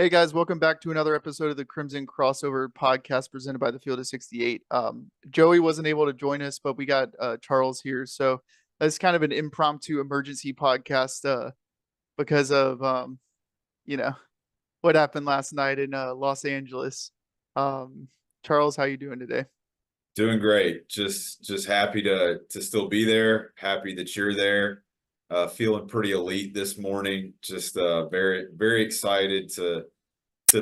Hey guys, welcome back to another episode of the Crimson Crossover podcast presented by the Field of 68. Joey wasn't able to join us, but we got Charles here. So it's kind of an impromptu emergency podcast because of you know what happened last night in Los Angeles. Um, Charles, how you doing today? Doing great. Just happy to still be there. Happy that you're there. Feeling pretty elite this morning. Just very excited to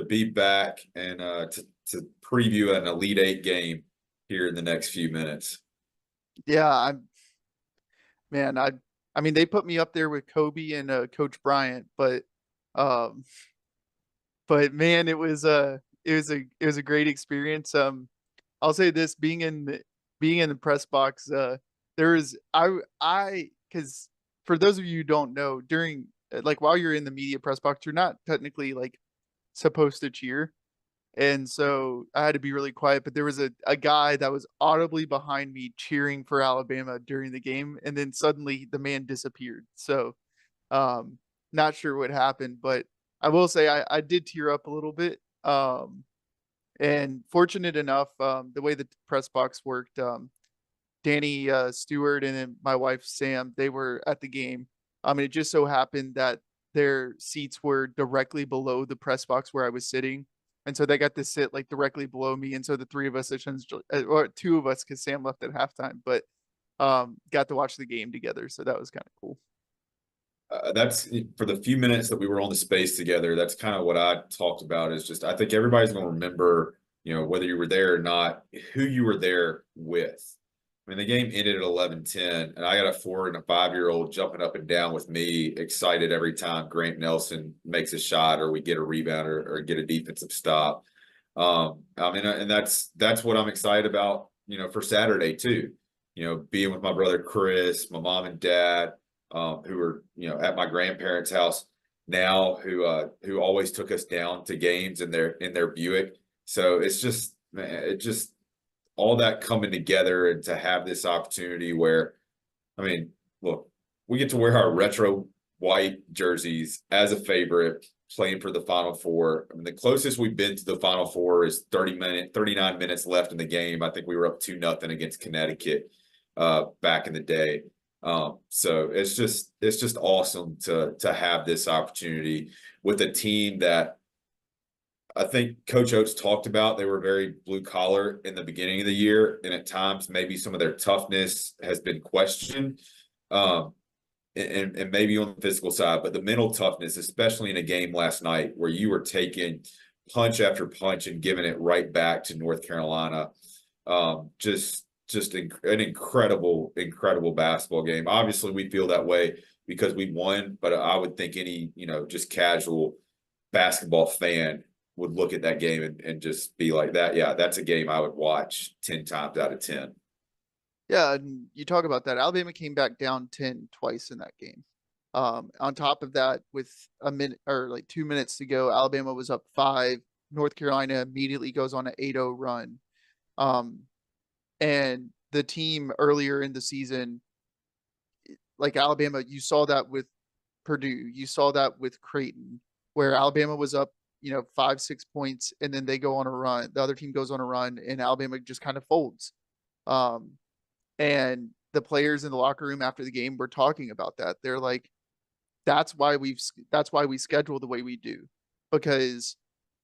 be back and to preview an Elite Eight game here in the next few minutes. Yeah, I'm man. I mean they put me up there with Kobe and Coach Bryant, um, but man, it was a great experience. I'll say this: being in the press box, there is I because for those of you who don't know, during like while you're in the media press box, you're not technically like supposed to cheer, and so I had to be really quiet. But there was a guy that was audibly behind me cheering for Alabama during the game, and then suddenly the man disappeared. So um, not sure what happened, but I will say I did tear up a little bit. And fortunate enough, the way the press box worked, Danny Stewart and then my wife Sam, they were at the game. It just so happened that their seats were directly below the press box where I was sitting, and so they got to sit like directly below me. And so the three of us, essentially, or two of us, because Sam left at halftime, but got to watch the game together. So that was kind of cool. That's for the few minutes that we were on the space together. That's kind of what I talked about. Is just I think everybody's going to remember, whether you were there or not, who you were there with. I mean, the game ended at 11-10, and I got a 4 and a 5-year-old jumping up and down with me, excited every time Grant Nelson makes a shot or we get a rebound or get a defensive stop. I mean, and that's what I'm excited about, for Saturday too. Being with my brother Chris, my mom and dad, who are at my grandparents' house now, who always took us down to games in their Buick. So it's just, man, it just all that coming together and to have this opportunity where, I mean, look, we get to wear our retro white jerseys as a favorite playing for the Final Four. I mean, the closest we've been to the Final Four is 39 minutes left in the game. I think we were up 2-0 against Connecticut back in the day. So it's just awesome to have this opportunity with a team that I think Coach Oates talked about. They were very blue collar in the beginning of the year, and at times maybe some of their toughness has been questioned, um, and maybe on the physical side, but the mental toughness, especially in a game last night where you were taking punch after punch and giving it right back to North Carolina, an incredible basketball game. Obviously, we feel that way because we won, but I would think any just casual basketball fan would look at that game and just be like that. Yeah, that's a game I would watch 10 times out of 10. Yeah, and you talk about that. Alabama came back down 10 twice in that game. On top of that, with a minute or like 2 minutes to go, Alabama was up five. North Carolina immediately goes on an 8-0 run. Um, and the team earlier in the season, like Alabama, you saw that with Purdue, you saw that with Creighton, where Alabama was up, 5, 6 points, and then they go on a run. The other team goes on a run, and Alabama just kind of folds. Um, and the players in the locker room after the game were talking about that. They're like, that's why we schedule the way we do, because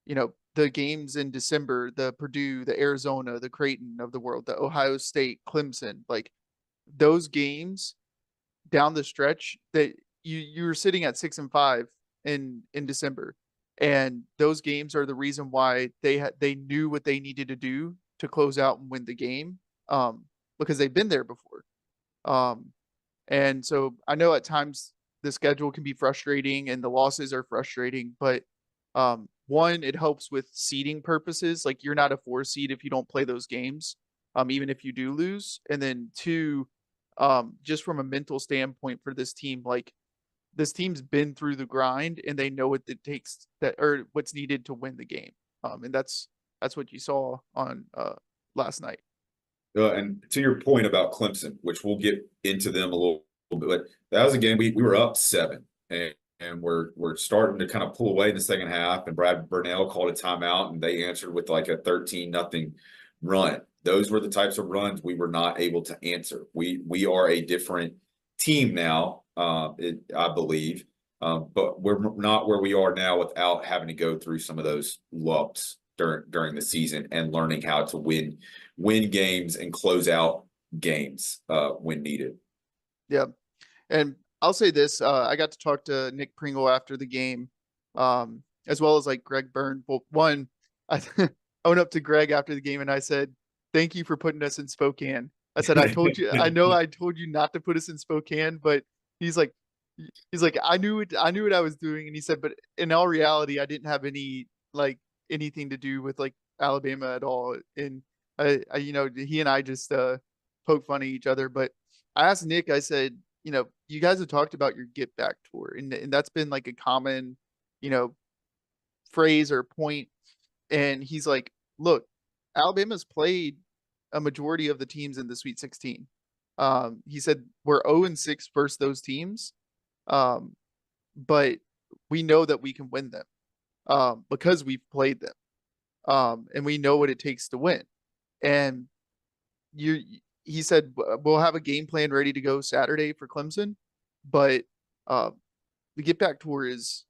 the games in December, the Purdue, the Arizona, the Creighton of the world, the Ohio State, Clemson, like those games down the stretch that you were sitting at 6-5 in December, and those games are the reason why they knew what they needed to do to close out and win the game, because they've been there before. Um, and so I know at times the schedule can be frustrating and the losses are frustrating, but one, it helps with seeding purposes. Like you're not a 4 seed if you don't play those games, even if you do lose. And then two, just from a mental standpoint for this team, like this team's been through the grind and they know what it takes that or what's needed to win the game. And that's what you saw on last night. And to your point about Clemson, which we'll get into them a little bit, but that was a game we were up 7, and we're starting to kind of pull away in the second half, and Brad Burnell called a timeout, and they answered with like a 13-0 run. Those were the types of runs we were not able to answer. We are a different team now, I believe, but we're not where we are now without having to go through some of those lumps during the season and learning how to win games and close out games when needed. Yeah. And I'll say this, I got to talk to Nick Pringle after the game, as well as like Greg Byrne. Well, one, I, I went up to Greg after the game and I said, "Thank you for putting us in Spokane." I said, "I told you, I know I told you not to put us in Spokane," but he's like, I knew it, I knew what I was doing. And he said, "But in all reality, I didn't have anything to do with like Alabama at all." And he and I just poke fun at each other. But I asked Nick, I said, you guys have talked about your get back tour, and that's been like a common, you know, phrase or point. And he's like, look, Alabama's played a majority of the teams in the Sweet 16. He said we're 0-6 versus those teams, but we know that we can win them because we've played them, and we know what it takes to win. And you, he said we'll have a game plan ready to go Saturday for Clemson, but the get back tour is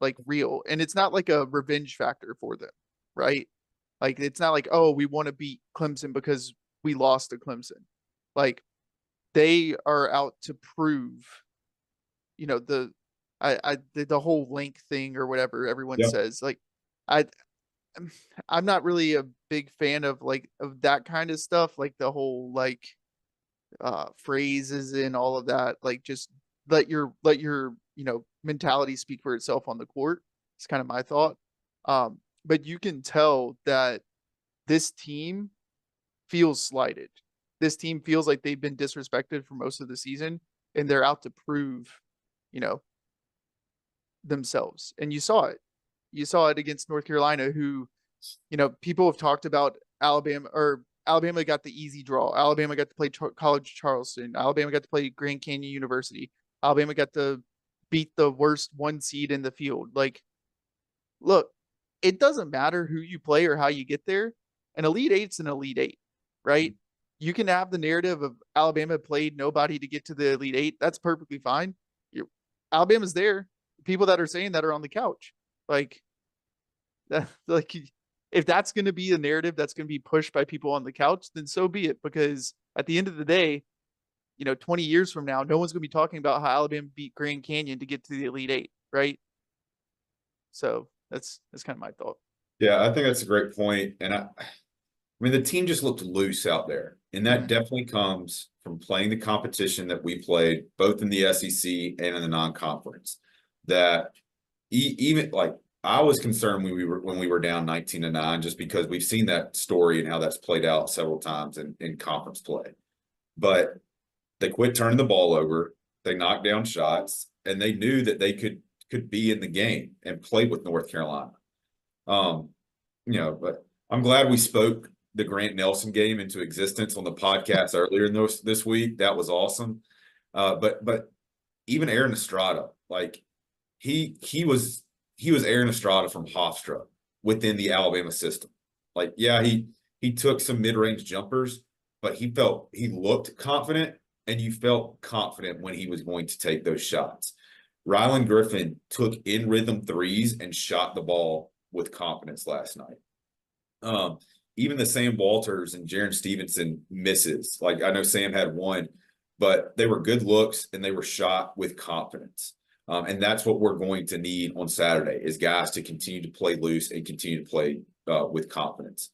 like real, and it's not like a revenge factor for them, right? Like it's not like, oh, we want to beat Clemson because we lost to Clemson. Like they are out to prove, the the whole link thing or whatever everyone Yeah. says. Like I I'm not really a big fan of of that kind of stuff, like the whole phrases and all of that. Like just let your mentality speak for itself on the court. It's kind of my thought. But you can tell that this team feels slighted. This team feels like they've been disrespected for most of the season, and they're out to prove, you know, themselves. And you saw it. You saw it against North Carolina, who, people have talked about Alabama got the easy draw. Alabama got to play College Charleston. Alabama got to play Grand Canyon University. Alabama got to beat the worst one seed in the field. Like, look, it doesn't matter who you play or how you get there. An Elite Eight's an Elite Eight, right? You can have the narrative of Alabama played nobody to get to the Elite Eight. That's perfectly fine. Alabama's there. People that are saying that are on the couch. Like, like if that's going to be a narrative that's going to be pushed by people on the couch, then so be it. Because at the end of the day, 20 years from now, no one's going to be talking about how Alabama beat Grand Canyon to get to the Elite Eight, right? So that's kind of my thought. Yeah, I think that's a great point. And I mean, the team just looked loose out there. And that definitely comes from playing the competition that we played, both in the SEC and in the non-conference. That even like I was concerned when we were down 19-9, just because we've seen that story and how that's played out several times in conference play. But they quit turning the ball over, they knocked down shots, and they knew that they could be in the game and play with North Carolina. But I'm glad we spoke the Grant Nelson game into existence on the podcast earlier in this week. That was awesome. But even Aaron Estrada, like he was Aaron Estrada from Hofstra within the Alabama system. Like, yeah, he took some mid-range jumpers, but he looked confident, and you felt confident when he was going to take those shots. Rylan Griffin took in rhythm threes and shot the ball with confidence last night. Even the Sam Walters and Jaron Stevenson misses. Like, I know Sam had one, but they were good looks and they were shot with confidence. And that's what we're going to need on Saturday is guys to continue to play loose and continue to play with confidence.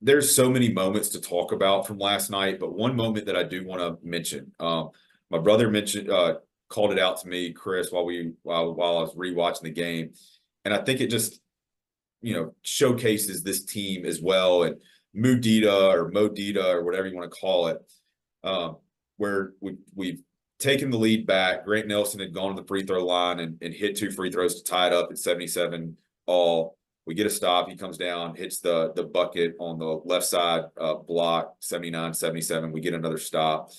There's so many moments to talk about from last night, but one moment that I do want to mention, my brother called it out to me, Chris, while I was rewatching the game. And I think it just, showcases this team as well. And Mudita or Modita or whatever you want to call it, where we've taken the lead back. Grant Nelson had gone to the free throw line and hit 2 free throws to tie it up at 77 all. We get a stop. He comes down, hits the bucket on the left side block, 79-77. We get another stop.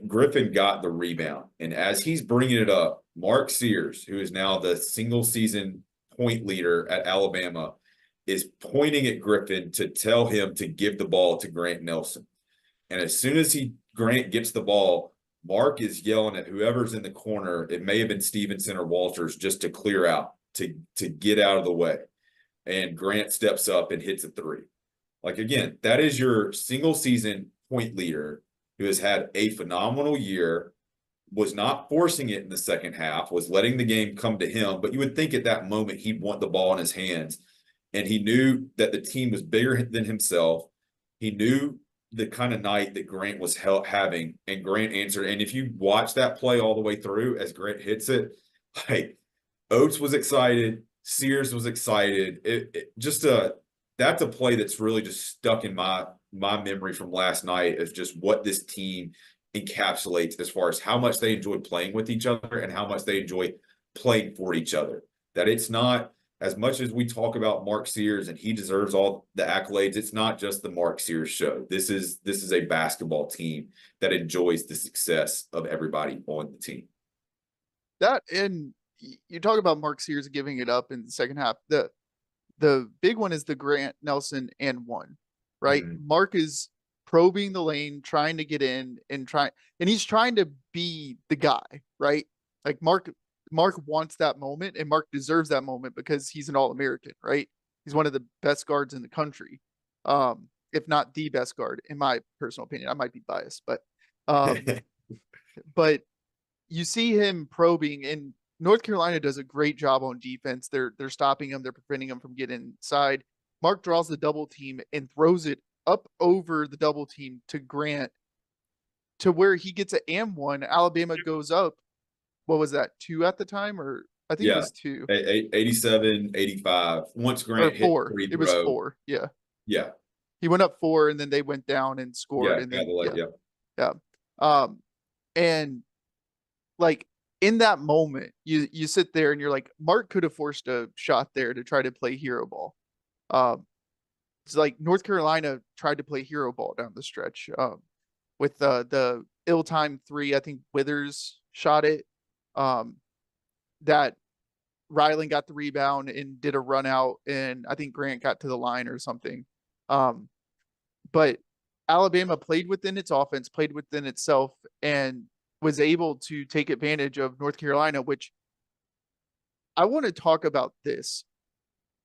Griffin got the rebound. And as he's bringing it up, Mark Sears, who is now the single season point leader at Alabama, is pointing at Griffin to tell him to give the ball to Grant Nelson. And as soon as Grant gets the ball, Mark is yelling at whoever's in the corner. It may have been Stevenson or Walters, just to clear out, to get out of the way. And Grant steps up and hits a three. Like, again, that is your single season point leader who has had a phenomenal year, was not forcing it in the second half, was letting the game come to him. But you would think at that moment he'd want the ball in his hands. And he knew that the team was bigger than himself. He knew the kind of night that Grant was having, and Grant answered. And if you watch that play all the way through as Grant hits it, like, Oates was excited, Sears was excited. That's a play that's really just stuck in my memory from last night, as just what this team encapsulates as far as how much they enjoy playing with each other and how much they enjoy playing for each other. That it's not, as much as we talk about Mark Sears and he deserves all the accolades, it's not just the Mark Sears show. This is a basketball team that enjoys the success of everybody on the team. That, and you talk about Mark Sears giving it up in the second half. The big one is the Grant Nelson and one, right? Mm-hmm. Mark is probing the lane, trying to get in and he's trying to be the guy, right? Like Mark wants that moment, and Mark deserves that moment because he's an All-American, right? He's one of the best guards in the country. If not the best guard, in my personal opinion. I might be biased, but but you see him probing, and North Carolina does a great job on defense. They're stopping him, they're preventing him from getting inside. Mark draws the double team and throws it up over the double team to Grant, to where he gets an and one. Alabama goes up. What was that, 2 at the time? Or I think it was 2. 87, 85. Once Or Grant hit 4. free It was throw. 4. Yeah. Yeah. He went up 4, and then they went down and scored. Yeah. And then, Yeah. And like, in that moment, you sit there and you're like, Mark could have forced a shot there to try to play hero ball. It's like North Carolina tried to play hero ball down the stretch. With the ill-timed 3, I think Withers shot it. That Ryland got the rebound and did a run out, and I think Grant got to the line or something. But Alabama played within its offense, played within itself, and was able to take advantage of North Carolina, which I want to talk about this.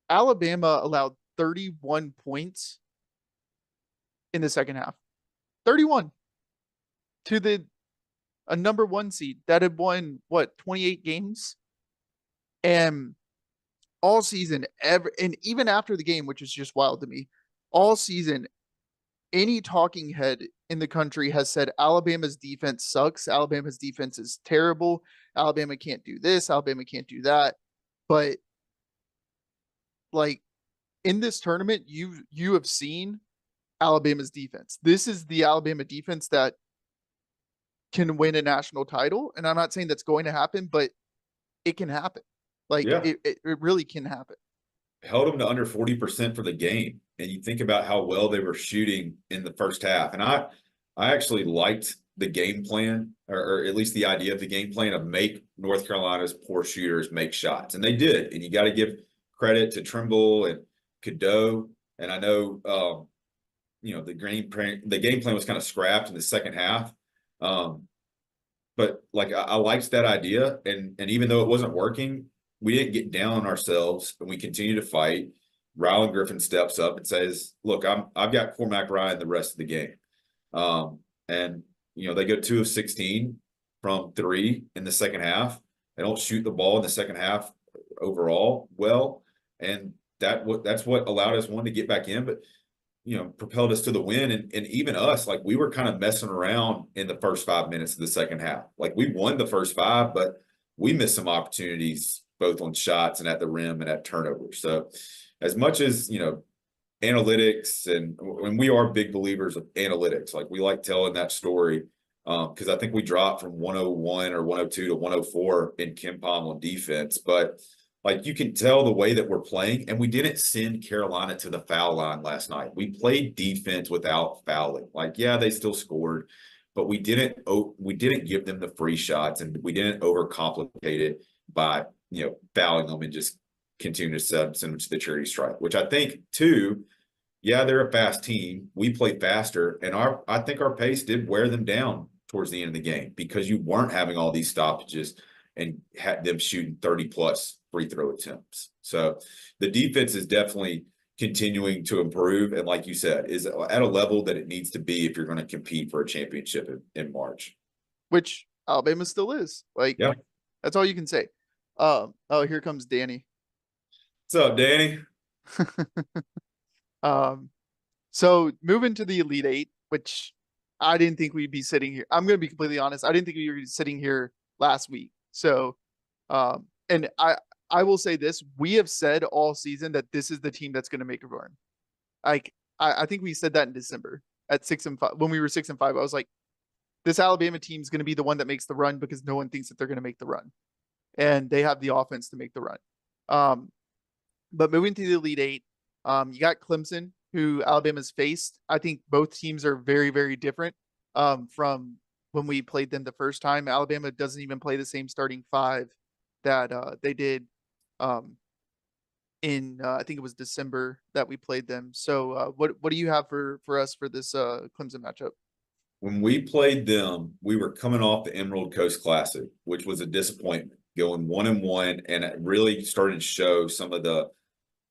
Alabama allowed 31 points in the second half. 31 to a number 1 seed that had won, 28 games? And all season, and even after the game, which is just wild to me, all season, any talking head in the country has said Alabama's defense sucks. Alabama's defense is terrible. Alabama can't do this. Alabama can't do that. But like, in this tournament, you have seen Alabama's defense. This is the Alabama defense that can win a national title. And I'm not saying that's going to happen, but it can happen. Like, it really can happen. Held them to under 40% for the game. And you think about how well they were shooting in the first half. And I actually liked the game plan, or at least the idea of the game plan, of make North Carolina's poor shooters make shots. And they did. And you got to give credit to Trimble and Cadeau. And I know, the game plan was kind of scrapped in the second half. But like, I liked that idea. And even though it wasn't working, we didn't get down on ourselves, and we continue to fight. Ryland Griffin steps up and says, look, I've got Cormac Ryan the rest of the game. And they go 2 of 16 from 3 in the second half. They don't shoot the ball in the second half overall well. And that's what allowed us, one, to get back in, but propelled us to the win. And even us, like, we were kind of messing around in the first 5 minutes of the second half. Like, we won the first 5, but we missed some opportunities, both on shots and at the rim and at turnovers. So as much as, analytics, and we are big believers of analytics, like, we like telling that story, because I think we dropped from 101 or 102 to 104 in KenPom on defense. But like, you can tell the way that we're playing, and we didn't send Carolina to the foul line last night. We played defense without fouling. Like, yeah, they still scored, but we didn't give them the free shots, and we didn't overcomplicate it by fouling them and just continue to send them to the charity stripe, which I think too. Yeah, they're a fast team. We played faster, and I think our pace did wear them down towards the end of the game because you weren't having all these stoppages and had them shooting 30 plus free throw attempts. So the defense is definitely continuing to improve, and like you said, is at a level that it needs to be if you're going to compete for a championship in March. which Alabama still is. Like, Yeah. that's all you can say. Oh, here comes Danny. What's up, Danny? So moving to the Elite Eight, which I didn't think we'd be sitting here. I'm going to be completely honest. I didn't think we were sitting here last week. So, and I will say this: we have said all season that this is the team that's going to make a run. Like, I think we said that in December at 6-5 when we were 6-5. I was like, this Alabama team is going to be the one that makes the run because no one thinks that they're going to make the run, and they have the offense to make the run. But moving to the Elite Eight, you got Clemson, who Alabama's faced. I think both teams are very, very different from when we played them the first time. Alabama doesn't even play the same starting five that they did in I think it was December that we played them. So what do you have for us for this Clemson matchup? When we played them, we were coming off the Emerald Coast Classic, which was a disappointment, going 1-1, and it really started to show some of the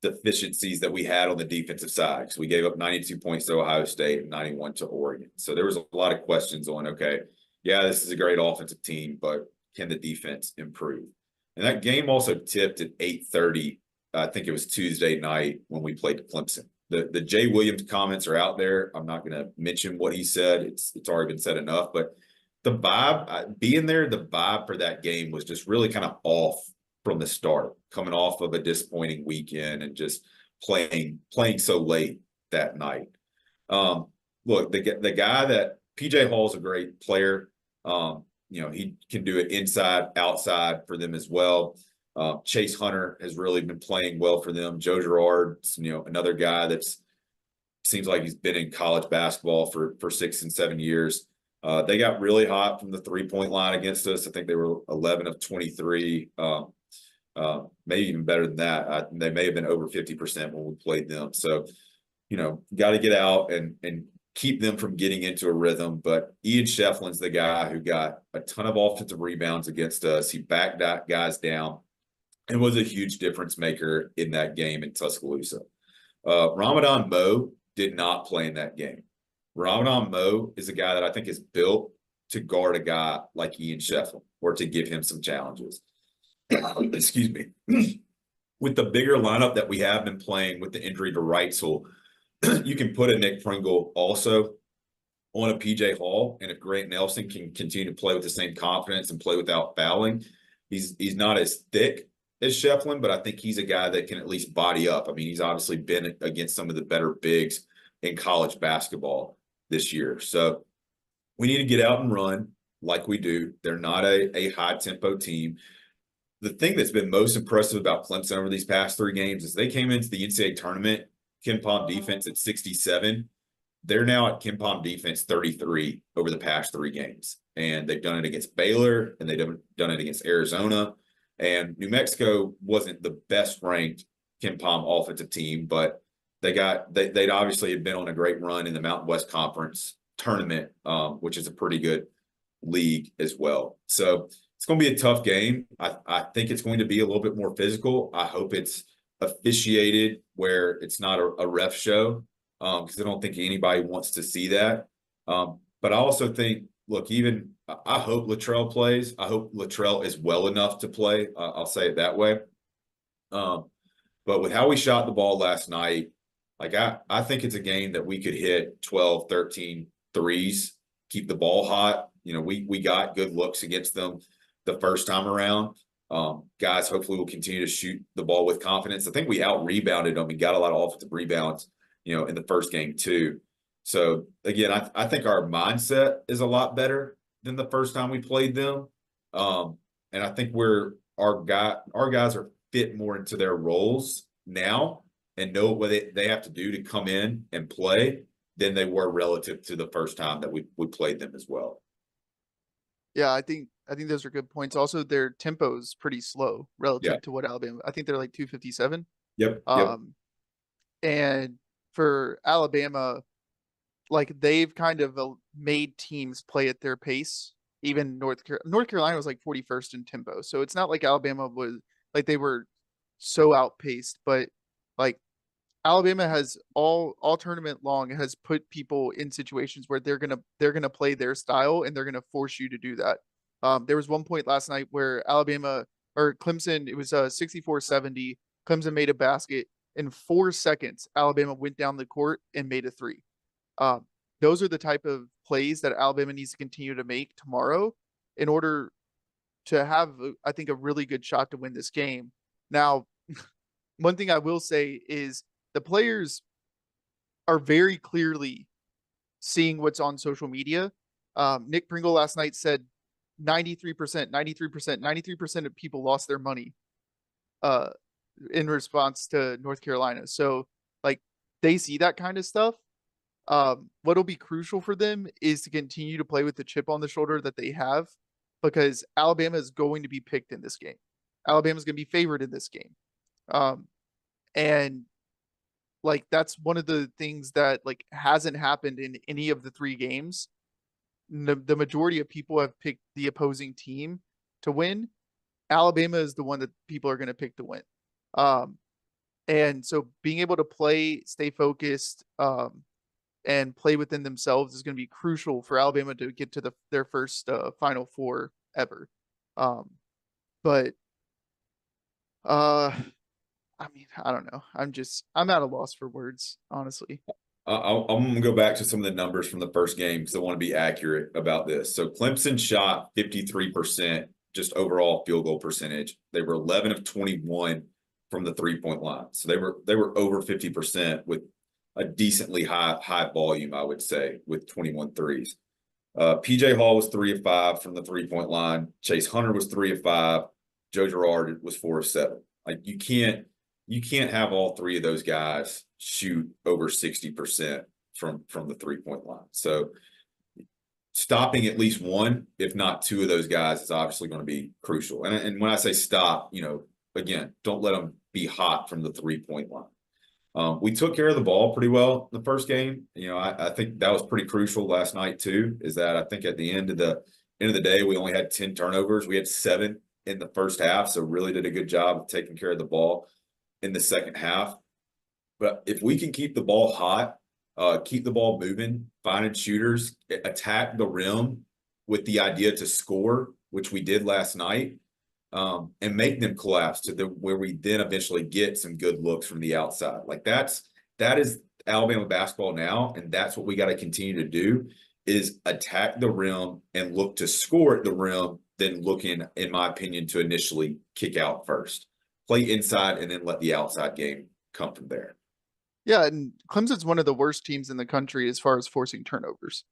deficiencies that we had on the defensive side. Because we gave up 92 points to Ohio State and 91 to Oregon. So there was a lot of questions on, okay, yeah, this is a great offensive team, but can the defense improve? And that game also tipped at 8:30. I think it was Tuesday night when we played Clemson. The Jay Williams comments are out there. I'm not going to mention what he said. It's already been said enough. But the vibe, being there, the vibe for that game was just really kind of off from the start, coming off of a disappointing weekend and just playing so late that night. Look, the guy that PJ Hall's a great player. He can do it inside, outside for them as well. Chase Hunter has really been playing well for them. Joe Girard's, another guy that's seems like he's been in college basketball for 6 and 7 years. They got really hot from the 3-point line against us. I think they were 11 of 23. Maybe even better than that. They may have been over 50% when we played them. So, got to get out and keep them from getting into a rhythm. But Ian Shefflin's the guy who got a ton of offensive rebounds against us. He backed guys down and was a huge difference maker in that game in Tuscaloosa. Ramadan Moe did not play in that game. Ramadan Moe is a guy that I think is built to guard a guy like Ian Shefflin or to give him some challenges. Excuse me. With the bigger lineup that we have been playing with the injury to Reitzel, you can put a Nick Pringle also on a PJ Hall. And if Grant Nelson can continue to play with the same confidence and play without fouling, he's not as thick as Shefflin, but I think he's a guy that can at least body up. I mean, he's obviously been against some of the better bigs in college basketball this year. So we need to get out and run like we do. They're not a high tempo team. The thing that's been most impressive about Clemson over these past 3 games is they came into the NCAA tournament, KenPom defense at 67. They're now at KenPom defense 33 over the past 3 games. And they've done it against Baylor, and they've done it against Arizona. And New Mexico wasn't the best ranked KenPom offensive team, but they'd obviously had been on a great run in the Mountain West Conference tournament, which is a pretty good league as well. So it's going to be a tough game. I think it's going to be a little bit more physical. I hope it's officiated where it's not a ref show, because I don't think anybody wants to see that. But I also think, look, I hope Latrell plays. I hope Latrell is well enough to play. I'll say it that way. But with how we shot the ball last night, like I think it's a game that we could hit 12, 13 threes, keep the ball hot. We got good looks against them the first time around. Guys, hopefully will continue to shoot the ball with confidence. I think we out-rebounded them. We got a lot of offensive rebounds, in the first game too. So, again, I think our mindset is a lot better than the first time we played them. And I think our guys are fit more into their roles now and know what they have to do to come in and play. than they were relative to the first time that we played them as well. Yeah, I think those are good points. Also, their tempo is pretty slow Yeah. relative to what Alabama. I think they're like 257. Yep. Yep. Um, and for Alabama, like they've kind of made teams play at their pace. Even North Carolina was like 41st in tempo, so it's not like Alabama was like they were so outpaced, but like Alabama has all tournament long has put people in situations where they're gonna play their style and they're gonna force you to do that. There was one point last night where Alabama or Clemson, it was 64-70. Clemson made a basket in 4 seconds. Alabama went down the court and made a three. Um, those are the type of plays that Alabama needs to continue to make tomorrow in order to have, I think, a really good shot to win this game. Now, one thing I will say is the players are very clearly seeing what's on social media. Nick Pringle last night said 93%, 93%, 93% of people lost their money uh, in response to North Carolina. So, like, they see that kind of stuff. What'll be crucial for them is to continue to play with the chip on the shoulder that they have, because Alabama is going to be picked in this game. Alabama's going to be favored in this game. Um, and like that's one of the things that like hasn't happened in any of the three games. The majority of people have picked the opposing team to win. Alabama is the one that people are going to pick to win. Um, and so being able to play, stay focused, and play within themselves is going to be crucial for Alabama to get to their first Final Four ever. Um, but uh, I mean, I don't know. I'm at a loss for words, honestly. I'm going to go back to some of the numbers from the first game because I want to be accurate about this. So Clemson shot 53% just overall field goal percentage. They were 11 of 21 from the 3-point line. So they were over 50% with a decently high volume, I would say, with 21 threes. PJ Hall was 3 of 5 from the 3-point line. Chase Hunter was 3 of 5. Joe Girard was 4 of 7. Like you can't have all three of those guys shoot over 60% from the 3-point line. So stopping at least one, if not two of those guys is obviously going to be crucial. And when I say stop, again, don't let them be hot from the 3-point line. We took care of the ball pretty well in the first game. I think that was pretty crucial last night too, is that I think at the end of the day, we only had 10 turnovers. We had 7 in the first half. So really did a good job of taking care of the ball in the second half. But if we can keep the ball hot, keep the ball moving, finding shooters, attack the rim with the idea to score, which we did last night, and make them collapse to where we then eventually get some good looks from the outside. Like that is Alabama basketball now, and that's what we got to continue to do is attack the rim and look to score at the rim, then looking, in my opinion, to initially kick out first. Play inside and then let the outside game come from there. Yeah, and Clemson's one of the worst teams in the country as far as forcing turnovers.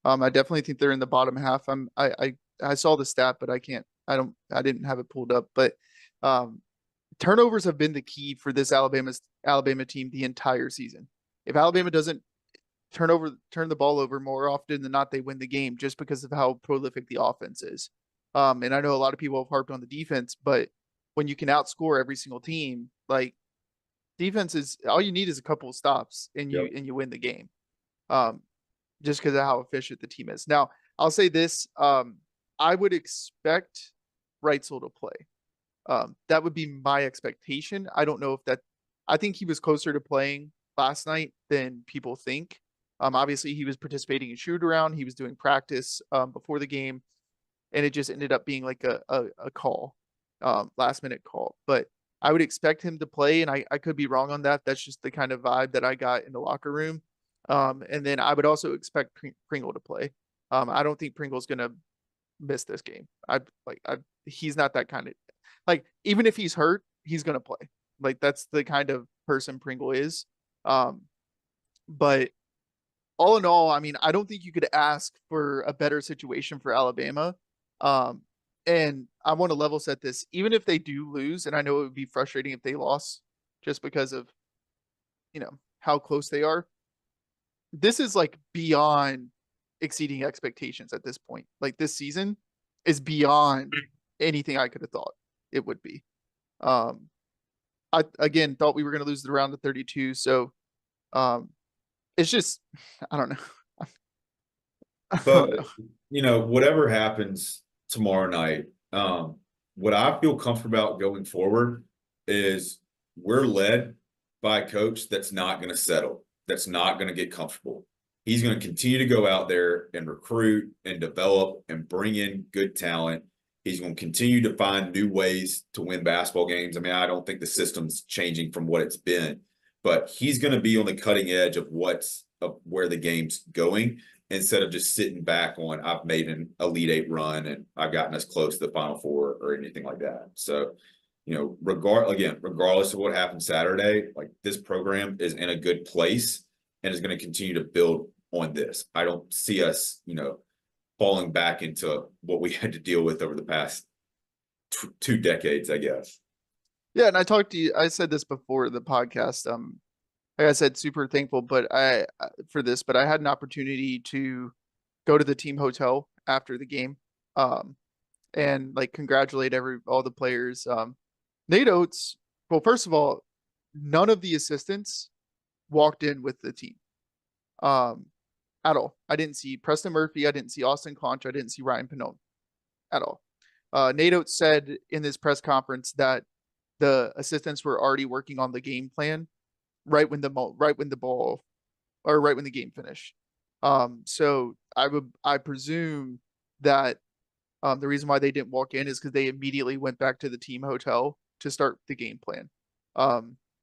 I definitely think they're in the bottom half. I saw the stat, but I didn't have it pulled up. But um, turnovers have been the key for this Alabama team the entire season. If Alabama doesn't turn the ball over more often than not, they win the game just because of how prolific the offense is. And I know a lot of people have harped on the defense, but when you can outscore every single team, like defense is all you need is a couple of stops and Yep. you win the game. Um, just because of how efficient the team is. Now, I'll say this: I would expect Reitzel to play. That would be my expectation. I don't know if that. I think he was closer to playing last night than people think. Obviously, he was participating in shoot around. He was doing practice before the game, and it just ended up being like a call, last minute call. But I would expect him to play, and I could be wrong on that. That's just the kind of vibe that I got in the locker room. And then I would also expect Pringle to play. I don't think Pringle's gonna miss this game. He's not that kind of like, even if he's hurt, he's gonna play. Like that's the kind of person Pringle is. Um, but all in all, I mean, I don't think you could ask for a better situation for Alabama. Um, and I want to level set this, even if they do lose, and I know it would be frustrating if they lost just because of, how close they are. this is like beyond exceeding expectations at this point. Like this season is beyond anything I could have thought it would be. Um, I again thought we were going to lose the round of 32. So um, it's just, I don't know. I don't know. But whatever happens tomorrow night, what I feel comfortable about going forward is we're led by a coach that's not going to settle, that's not going to get comfortable. He's going to continue to go out there and recruit and develop and bring in good talent. He's going to continue to find new ways to win basketball games. I mean, I don't think the system's changing from what it's been, but he's going to be on the cutting edge of where the game's going, instead of just sitting back on I've made an Elite Eight run and I've gotten us close to the Final Four or anything like that. So, regardless of what happens Saturday, like this program is in a good place and is going to continue to build on this. I don't see us, falling back into what we had to deal with over the past 2 decades, I guess. Yeah, and I talked to you. I said this before the podcast. Like I said, super thankful, but for this, but I had an opportunity to go to the team hotel after the game, and like congratulate all the players. Nate Oates. Well, first of all, none of the assistants walked in with the team, um, at all. I didn't see Preston Murphy. I didn't see Austin Conch. I didn't see Ryan Pannone at all. Nate Oates said in this press conference that the assistants were already working on the game plan right when the ball or right when the game finished. So I presume that the reason why they didn't walk in is because they immediately went back to the team hotel to start the game plan.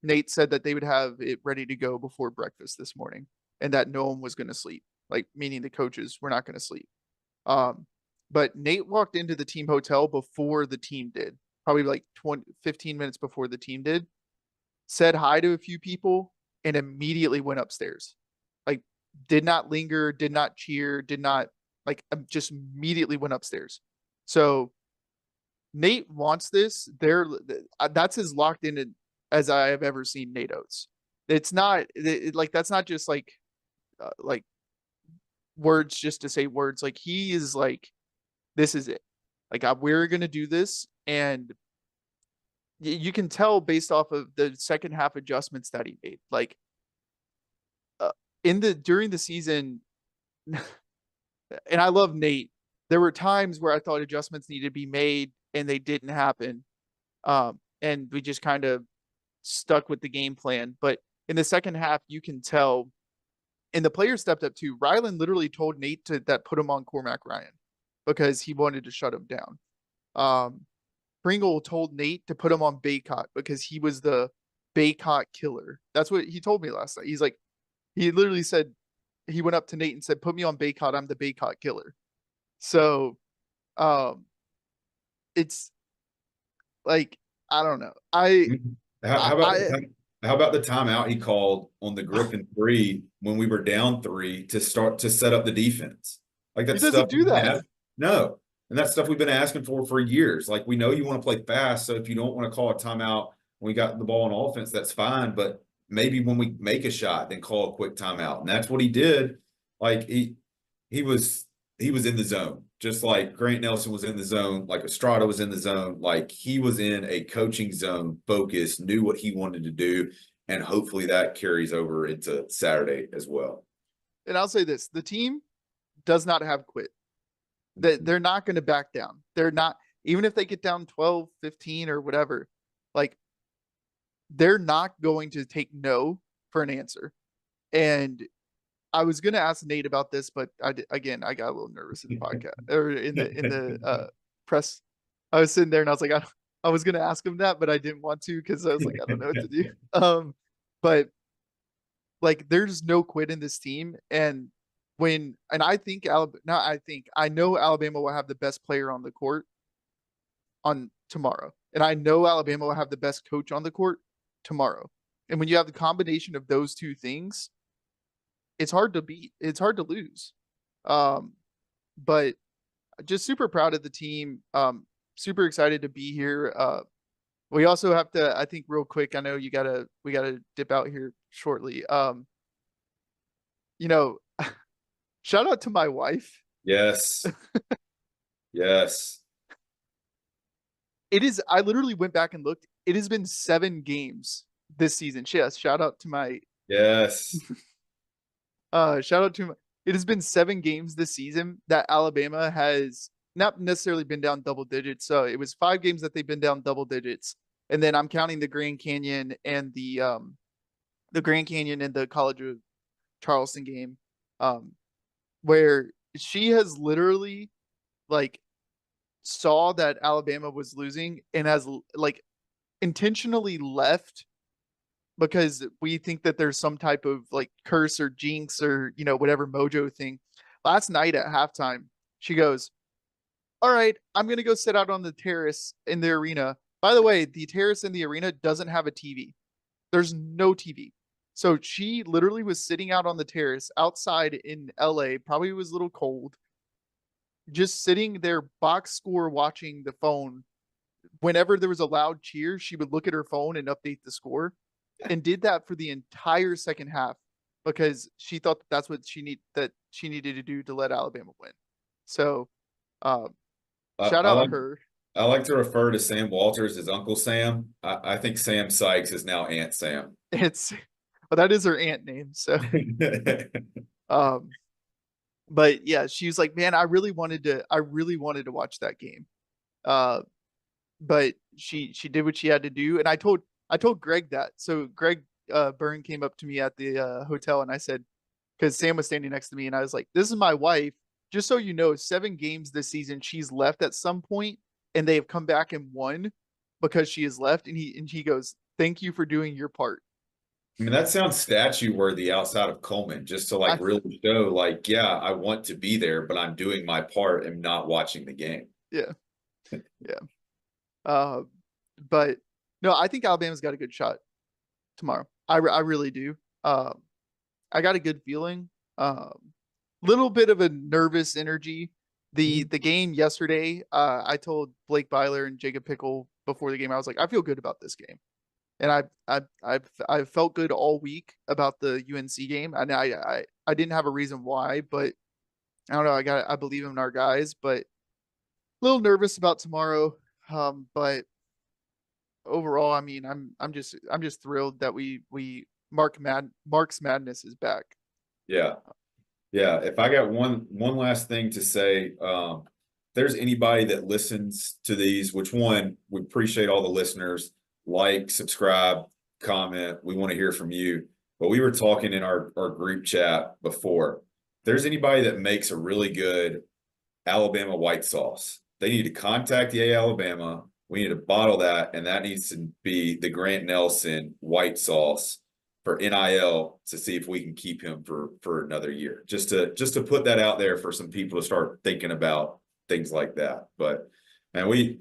Nate said that they would have it ready to go before breakfast this morning, and that no one was going to sleep, like meaning the coaches were not going to sleep. Um, but Nate walked into the team hotel before the team did, probably like 15 minutes before the team did, said hi to a few people, and immediately went upstairs. Like, did not linger, did not cheer, did not like just immediately went upstairs. So Nate wants this. That's as locked in as I have ever seen Nate Oates. It's not like that's not just like words just to say words. Like he is like, this is it. Like we're gonna do this, and you can tell based off of the second half adjustments that he made. Like in the during the season, and I love Nate. There were times where I thought adjustments needed to be made and they didn't happen. And we just kind of stuck with the game plan. But in the second half, you can tell, and the players stepped up too. Rylan literally told Nate that put him on Cormac Ryan because he wanted to shut him down. Pringle told Nate to put him on Baycott because he was the Baycott killer. That's what he told me last night. He's like, he literally said, he went up to Nate and said, "Put me on Baycott. I'm the Baycott killer." So, um, it's like I don't know. How, I, how about I the how about the timeout he called on the Griffin three when we were down three to start to set up the defense? Like he that stuff doesn't do we've been that. asking. No, and that's stuff we've been asking for years. Like we know you want to play fast, so if you don't want to call a timeout when we got the ball on offense, that's fine. But maybe when we make a shot, then call a quick timeout, and that's what he did. Like he was he was in the zone, just like Grant Nelson was in the zone, like Estrada was in the zone, like he was in a coaching zone, focused, knew what he wanted to do, and hopefully that carries over into Saturday as well. And I'll say this: the team does not have quit. They're not going to back down. They're not, even if they get down 12, 15 or whatever, like they're not going to take no for an answer. And I was going to ask Nate about this, but again, I got a little nervous in the podcast or in the press. I was sitting there and I was like, I was going to ask him that, but I didn't want to because I was like, I don't know what to do. But like, there's no quit in this team, and I think Alabama. Now I know Alabama will have the best player on the court on tomorrow, and I know Alabama will have the best coach on the court tomorrow. And when you have the combination of those two things, it's hard to beat. It's hard to lose. Um, but just super proud of the team. Super excited to be here. We also have to, I think, real quick. I know we gotta dip out here shortly. you know, shout out to my wife. Yes. Yes. It is, I literally went back and looked. It has been 7 games this season. Yes, shout out to my Yes. shout out to my, it has been 7 games this season that Alabama has not necessarily been down double digits. So it was 5 games that they've been down double digits. And then I'm counting the Grand Canyon and the College of Charleston game, um, where she has literally like saw that Alabama was losing and has like intentionally left because we think that there's some type of like curse or jinx or whatever mojo thing. Last night at halftime, she goes, "All right, I'm gonna go sit out on the terrace in the arena." By the way, the terrace in the arena doesn't have a TV. There's no TV. So she literally was sitting out on the terrace outside in LA, probably was a little cold, just sitting there box score watching the phone. Whenever there was a loud cheer, she would look at her phone and update the score and did that for the entire second half because she thought that that's what she needed to do to let Alabama win. So, um, I, shout I out like her. I like to refer to Sam Walters as Uncle Sam. I think Sam Sykes is now Aunt Sam. It's well, that is her aunt name. So, um, but yeah, she was like, "Man, I really wanted to watch that game." Uh, but she did what she had to do, and I told Greg that. So Greg Byrne came up to me at the hotel, and I said, because Sam was standing next to me, and I was like, "This is my wife. Just so you know, 7 games this season, she's left at some point, and they have come back and won because she has left." And he goes, "Thank you for doing your part." I mean, that sounds statue worthy outside of Coleman, just to like I really show, like, yeah, I want to be there, but I'm doing my part and not watching the game. Yeah, yeah. Uh, but no, I think Alabama's got a good shot tomorrow. I really do. I got a good feeling. Little bit of a nervous energy. The game yesterday, I told Blake Byler and Jacob Pickle before the game, I was like, I feel good about this game, and I've felt good all week about the UNC game, and I didn't have a reason why, but I don't know. I believe in our guys, but a little nervous about tomorrow. But overall, I mean, I'm just thrilled that we Mark's Madness is back. Yeah. Yeah, if I got one last thing to say, if there's anybody that listens to these, which one, we appreciate all the listeners, like, subscribe, comment. We want to hear from you. But we were talking in our group chat before. If there's anybody that makes a really good Alabama white sauce, they need to contact the Alabama. We need to bottle that, and that needs to be the Grant Nelson white sauce for NIL to see if we can keep him for another year. Just to put that out there for some people to start thinking about things like that. But man, we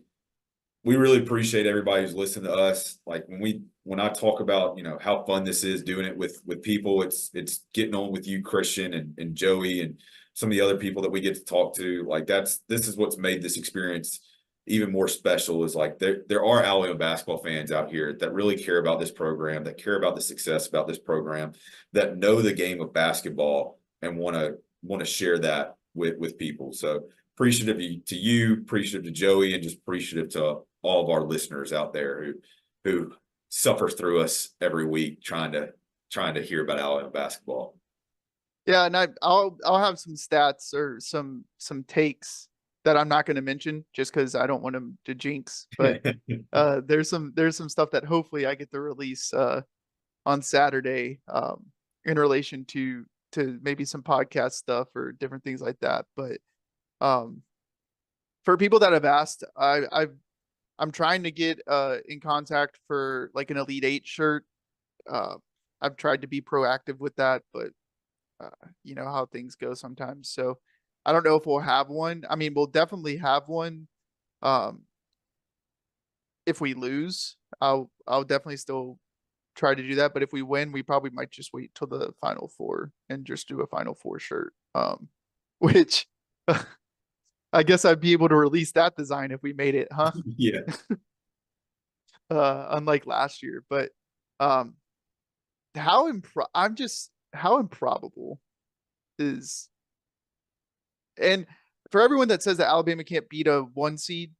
really appreciate everybody who's listening to us. Like when I talk about, how fun this is doing it with people, it's getting on with you, Christian and Joey and some of the other people that we get to talk to. Like this is what's made this experience even more special, is like there are Alabama basketball fans out here that really care about this program, that care about the success about this program, that know the game of basketball and want to share that with people. So appreciative to you, appreciative to Joey, and just appreciative to all of our listeners out there who suffer through us every week trying to hear about Alabama basketball. Yeah, and I'll have some stats or some takes that I'm not going to mention just because I don't want them to jinx. But there's some stuff that hopefully I get to release on Saturday in relation to maybe some podcast stuff or different things like that. But um, for people that have asked, I'm trying to get in contact for like an Elite Eight shirt. Uh, I've tried to be proactive with that, but you know how things go sometimes. So I don't know if we'll have one. I mean, we'll definitely have one. Um, if we lose, I'll definitely still try to do that. But if we win, we probably might just wait till the Final Four and just do a Final Four shirt. Which I guess I'd be able to release that design if we made it, huh? Yeah. Unlike last year, but um, how improbable is, and for everyone that says that Alabama can't beat a 1 seed,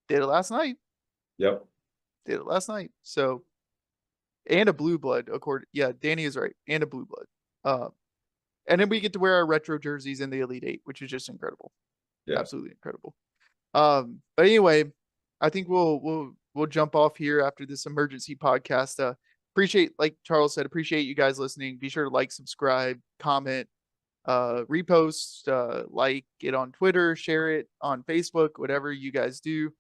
did it last night. Yep. Did it last night. So, and a blue blood, according, yeah, Danny is right, and a blue blood. And then we get to wear our retro jerseys in the Elite Eight, which is just incredible. Yeah. Absolutely incredible. But anyway, I think we'll jump off here after this emergency podcast. Appreciate, like Charles said, appreciate you guys listening. Be sure to like, subscribe, comment, repost, like it on Twitter, share it on Facebook, whatever you guys do.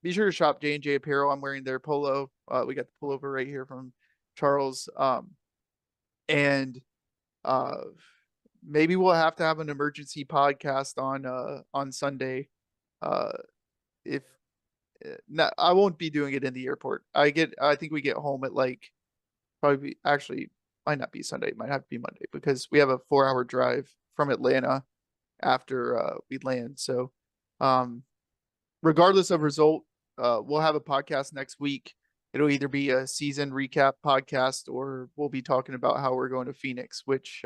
Be sure to shop J&J Apparel. I'm wearing their polo. We got the pullover right here from Charles. And uh, maybe we'll have to have an emergency podcast on Sunday. If not, I won't be doing it in the airport. I think we get home at like probably actually might not be Sunday. It might have to be Monday because we have a 4-hour drive from Atlanta after we land. So, regardless of result, we'll have a podcast next week. It'll either be a season recap podcast or we'll be talking about how we're going to Phoenix, which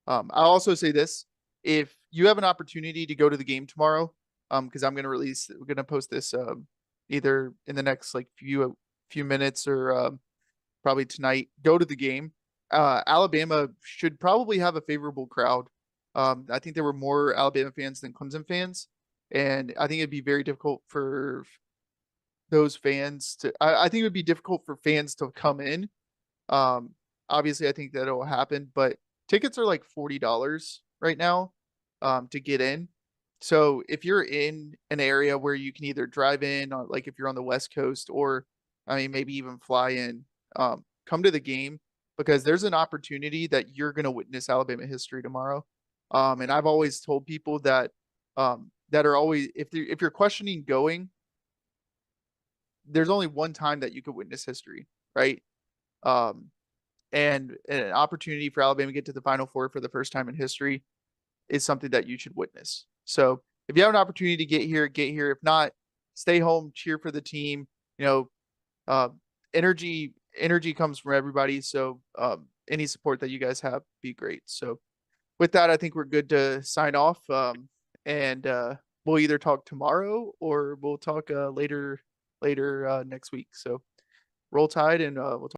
I'll also say this. If you have an opportunity to go to the game tomorrow, because we're gonna post this either in the next like few minutes or probably tonight. Go to the game. Alabama should probably have a favorable crowd. I think there were more Alabama fans than Clemson fans, and I think it'd be very difficult for those fans to. I think it would be difficult for fans to come in. Um, Obviously, I think that'll happen, but tickets are like $40 right now, to get in. So if you're in an area where you can either drive in, or like if you're on the West Coast, or I mean maybe even fly in, come to the game because there's an opportunity that you're going to witness Alabama history tomorrow. And I've always told people that are always if you're questioning going, there's only one time that you could witness history, right? Um, and an opportunity for Alabama to get to the Final Four for the first time in history is something that you should witness. So if you have an opportunity to get here, get here. If not, stay home, cheer for the team. You know, uh, energy comes from everybody. So any support that you guys have be great. So with that, I think we're good to sign off. And we'll either talk tomorrow or we'll talk later next week. So roll tide, and we'll talk.